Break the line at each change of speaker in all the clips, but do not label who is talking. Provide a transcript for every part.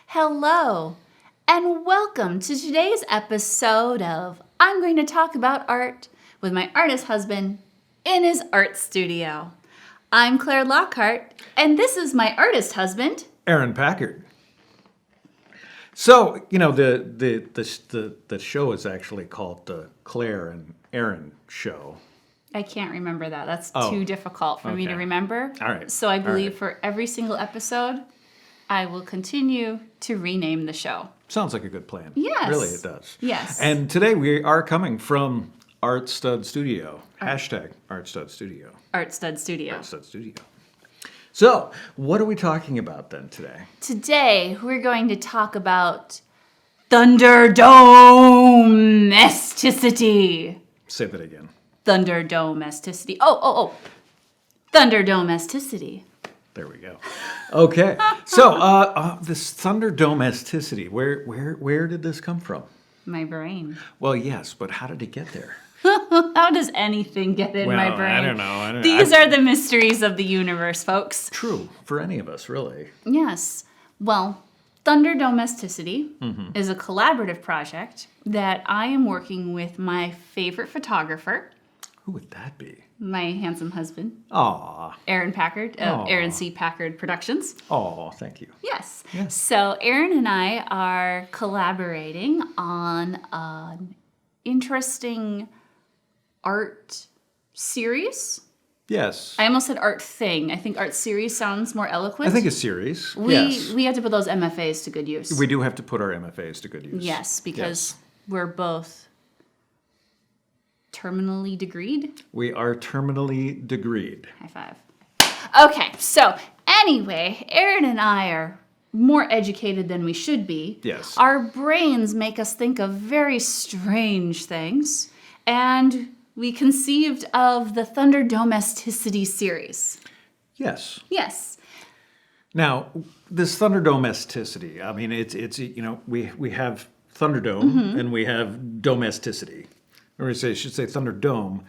Hello, and welcome to today's episode of I'm going to talk about art with my artist husband in his art studio. I'm Klaire Lockhart, and this is my artist husband,
Aaron Packard. So, the show is actually called the Klaire and Aaron Show.
I can't remember that. That's
Oh,
too difficult for me to
okay.
remember.
All right.
So I believe
right.
for every single episode, I will continue to rename the show.
Sounds like a good plan.
Yes.
Really, it does.
Yes.
And today we are coming from Art Stud Studio. Hashtag Art Stud Studio.
Art Stud Studio.
Art Stud Studio. So, what are we talking about then today?
Today, we're going to talk about Thunderdomesticity.
Say that again.
Thunderdomesticity. Oh. Thunderdomesticity.
There we go. Okay. So, this Thunderdomesticity, where did this come from?
My brain.
Well, yes, but how did it get there?
How does anything get in my
Well,
brain?
I don't know.
These are the mysteries of the universe, folks.
True, for any of us, really.
Yes. Well, Thunderdomesticity is a collaborative project that I am working with my favorite photographer,
Who would that be?
my handsome husband,
Aw,
Aaron Packard of
Aw.
Aaron C. Packard Productions.
thank you.
Yes.
Yes.
So Aaron and I are collaborating on an interesting art series.
Yes.
I almost said art thing. I think art series sounds more eloquent.
I think a series.
we
Yes.
we have to put those MFAs to good use.
We do have to put our MFAs to good use.
Yes, because
Yes.
we're both terminally degreed.
We are terminally degreed.
High five. Okay, so anyway, Aaron and I are more educated than we should be.
Yes.
Our brains make us think of very strange things, and we conceived of the Thunderdomesticity series.
Yes.
Yes.
Now, this Thunderdomesticity, I mean, it's we have Thunderdome and we have domesticity. Or I should say Thunderdome,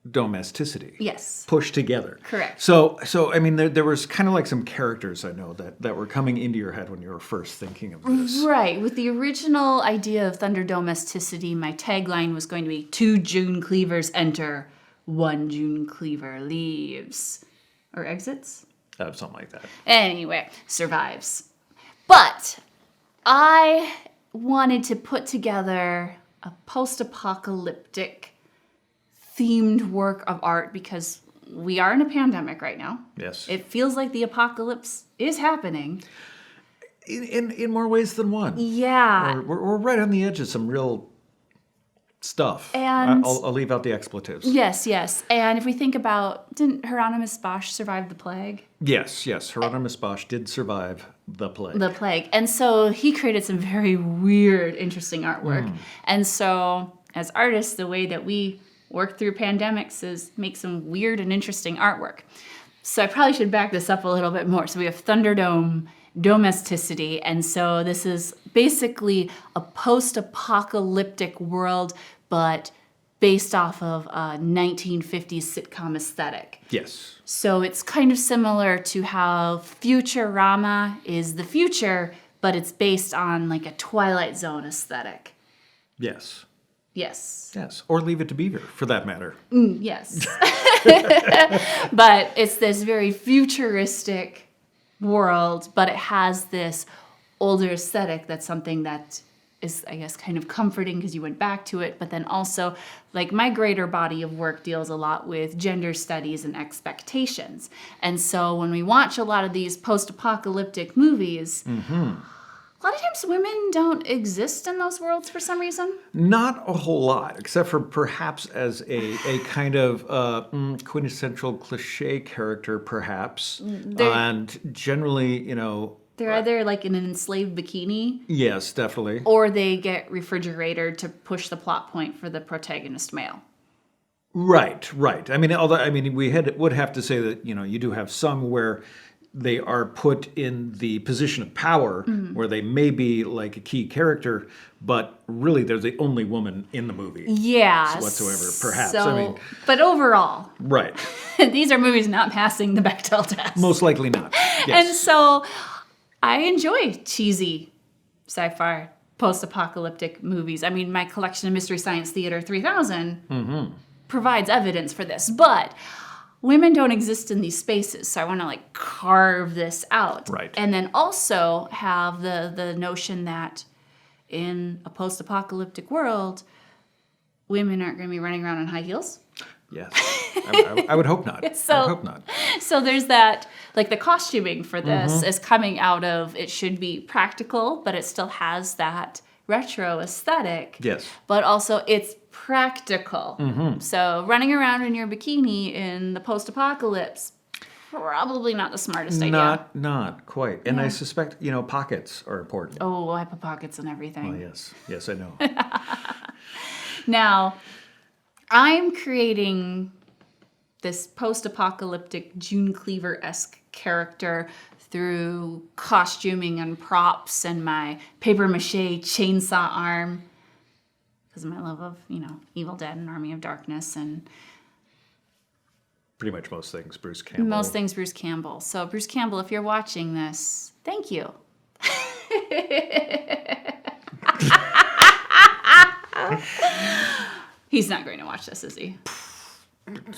domesticity.
Yes.
Pushed together.
Correct.
So I mean, there was kind of like some characters I know that were coming into your head when you were first thinking of this.
Right. With the original idea of Thunderdomesticity, my tagline was going to be 2 June cleavers enter, 1 June cleaver leaves. Or exits?
Something like that.
Anyway, survives. But I wanted to put together a post-apocalyptic themed work of art because we are in a pandemic right now.
Yes.
It feels like the apocalypse is happening.
In more ways than one.
Yeah.
We're right on the edge of some real stuff.
And-
I'll leave out the expletives.
Yes. And if we think about, didn't Hieronymus Bosch survive the plague?
Yes. Hieronymus Bosch did survive the plague.
The plague. And so he created some very weird, interesting artwork. And so as artists, the way that we work through pandemics is make some weird and interesting artwork. So I probably should back this up a little bit more. So we have Thunderdomesticity. And so this is basically a post-apocalyptic world, but based off of a 1950s sitcom aesthetic.
Yes.
So it's kind of similar to how Futurama is the future, but it's based on like a Twilight Zone aesthetic.
Yes.
Yes.
Yes. Or Leave It to Beaver, for that matter.
Yes. But it's this very futuristic world, but it has this older aesthetic that's something that is, I guess, kind of comforting because you went back to it. But then also, like, my greater body of work deals a lot with gender studies and expectations. And so when we watch a lot of these post-apocalyptic movies, a lot of times women don't exist in those worlds for some reason.
Not a whole lot, except for perhaps as a kind of quintessential cliche character, perhaps. And generally,
They're either like in an enslaved bikini,
yes, definitely.
or they get refrigerated to push the plot point for the protagonist male.
Right. I mean, we would have to say that you do have some where they are put in the position of power, where they may be like a key character, but really they're the only woman in the movie.
Yeah.
Whatsoever, perhaps.
So, but overall,
Right.
these are movies not passing the Bechdel test.
Most likely not. Yes.
And so I enjoy cheesy sci-fi post-apocalyptic movies. I mean, my collection of Mystery Science Theater 3000 provides evidence for this, but women don't exist in these spaces, so I want to like carve this out.
Right.
And then also have the notion that in a post-apocalyptic world, women aren't going to be running around in high heels.
Yes. I would hope not. I would hope not.
So there's that, like the costuming for this is coming out of, it should be practical, but it still has that retro aesthetic.
Yes.
But also it's practical. So running around in your bikini in the post-apocalypse, probably not the smartest idea.
Not quite. And I suspect, pockets are important.
Oh, I put pockets in everything.
Oh, yes. Yes, I know.
Now, I'm creating this post-apocalyptic June Cleaver-esque character through costuming and props and my papier-mâché chainsaw arm because of my love of, Evil Dead and Army of Darkness and
Pretty much most things, Bruce Campbell.
most things Bruce Campbell. So, Bruce Campbell, if you're watching this, thank you. He's not going to watch this, is he?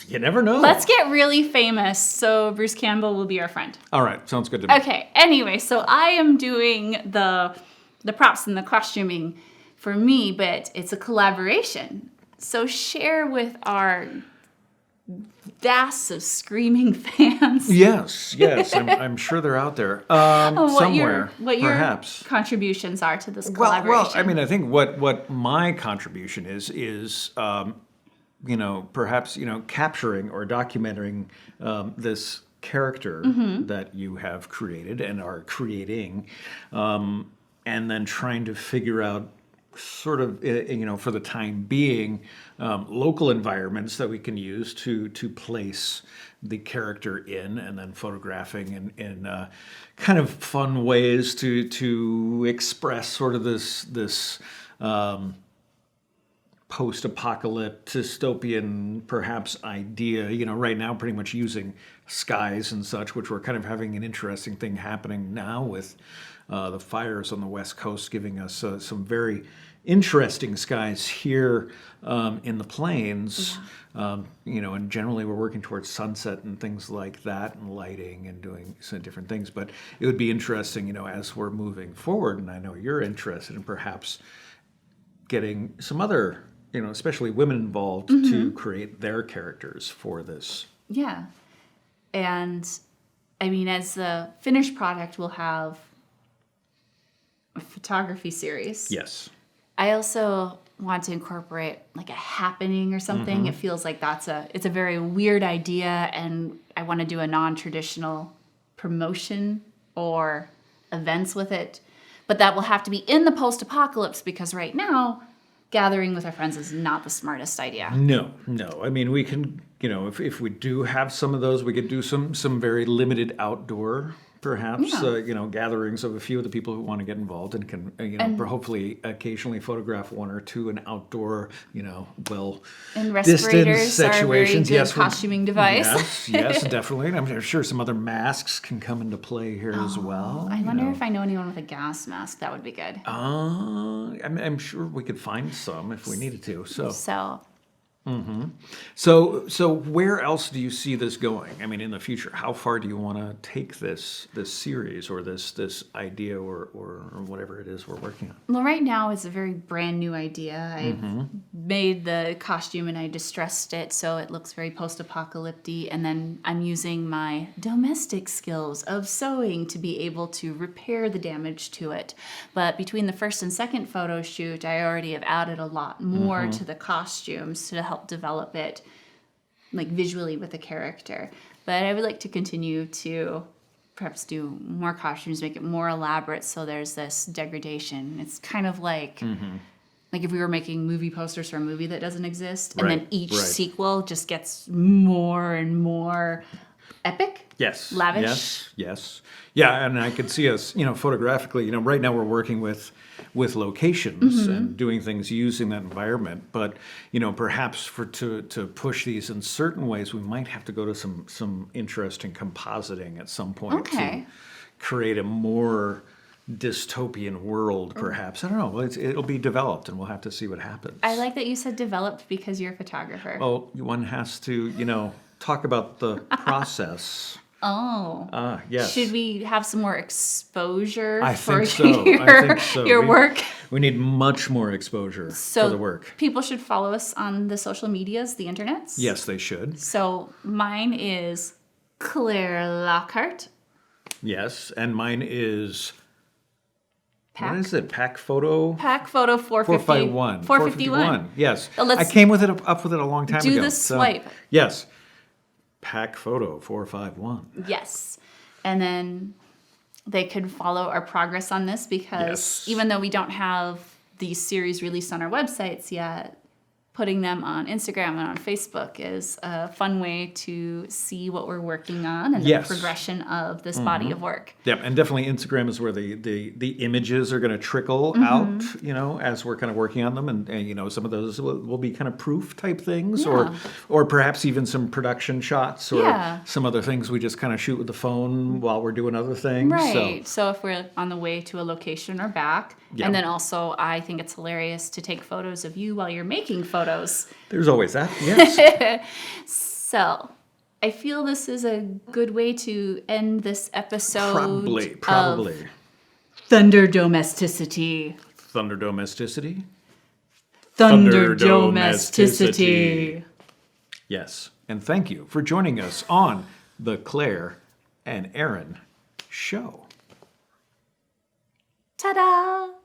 You never know.
Let's get really famous so Bruce Campbell will be our friend.
All right, sounds good to me.
Okay, anyway, so I am doing the props and the costuming for me, but it's a collaboration. So share with our vast of screaming fans.
Yes, I'm sure they're out there somewhere,
what your
perhaps.
contributions are to this collaboration.
Well, I mean, I think what my contribution is perhaps capturing or documenting this character that you have created and are creating, and then trying to figure out sort of, for the time being, local environments that we can use to place the character in, and then photographing in kind of fun ways to express sort of this post-apocalyptic, dystopian, perhaps idea. Right now, pretty much using skies and such, which we're kind of having an interesting thing happening now with the fires on the West Coast, giving us some very interesting skies here in the plains. And generally we're working towards sunset and things like that, and lighting and doing some different things. But it would be interesting, as we're moving forward, and I know you're interested in perhaps getting some other, especially women involved to create their characters for this.
Yeah. And I mean, as the finished product, we'll have a photography series.
Yes.
I also want to incorporate like a happening or something. It feels like it's a very weird idea, and I want to do a non-traditional promotion or events with it. But that will have to be in the post-apocalypse, because right now, gathering with our friends is not the smartest idea.
No. I mean, we can, if we do have some of those, we could do some very limited outdoor, perhaps, gatherings of a few of the people who want to get involved, and can, hopefully occasionally photograph one or two in outdoor,
And respirators are a very good costuming device.
Yes, definitely. And I'm sure some other masks can come into play here as well.
I wonder if I know anyone with a gas mask. That would be good.
I'm sure we could find some if we needed to. So where else do you see this going? I mean, in the future, how far do you want to take this series, or this idea, or whatever it is we're working on?
Well, right now it's a very brand new idea. I've made the costume and I distressed it so it looks very post-apocalyptic, and then I'm using my domestic skills of sewing to be able to repair the damage to it. But between the first and second photo shoot, I already have added a lot more to the costumes to help develop it like visually with the character. But I would like to continue to perhaps do more costumes, make it more elaborate, so there's this degradation. It's kind of like if we were making movie posters for a movie that doesn't exist, and then each sequel just gets more and more epic.
Yes.
Lavish.
Yes. Yeah, and I could see us, photographically, right now we're working with locations and doing things using that environment. But, perhaps to push these in certain ways, we might have to go to some interesting compositing at some point.
Okay.
create a more dystopian world, perhaps. I don't know. It'll be developed, and we'll have to see what happens.
I like that you said developed because you're a photographer.
Well, one has to, talk about the process.
Oh.
Yes.
Should we have some more exposure
I
for
think so.
your work?
We need much more exposure for the work.
People should follow us on the social medias, the internets.
Yes, they should.
So mine is Klaire Lockhart.
Yes, and mine is...
Pack.
What is it? Pack Photo?
Pack Photo 450.
451.
451.
Yes.
Let's
I came up with it a long time ago.
do the swipe.
Yes. Pack Photo 451.
Yes. And then they could follow our progress on this because even though we don't have these series released on our websites yet, putting them on Instagram and on Facebook is a fun way to see what we're working on and the progression of this body of work.
Yep, and definitely Instagram is where the images are going to trickle out, as we're kind of working on them, and some of those will be kind of proof type things, or perhaps even some production shots, or some other things we just kind of shoot with the phone while we're doing other things.
Right. So if we're on the way to a location or back, and then also I think it's hilarious to take photos of you while you're making photos.
There's always that, yes.
So, I feel this is a good way to end this episode.
Probably.
Of Thunderdomesticity.
Thunderdomesticity?
Thunderdomesticity.
Yes, and thank you for joining us on the Klaire and Aaron Show.
Ta-da!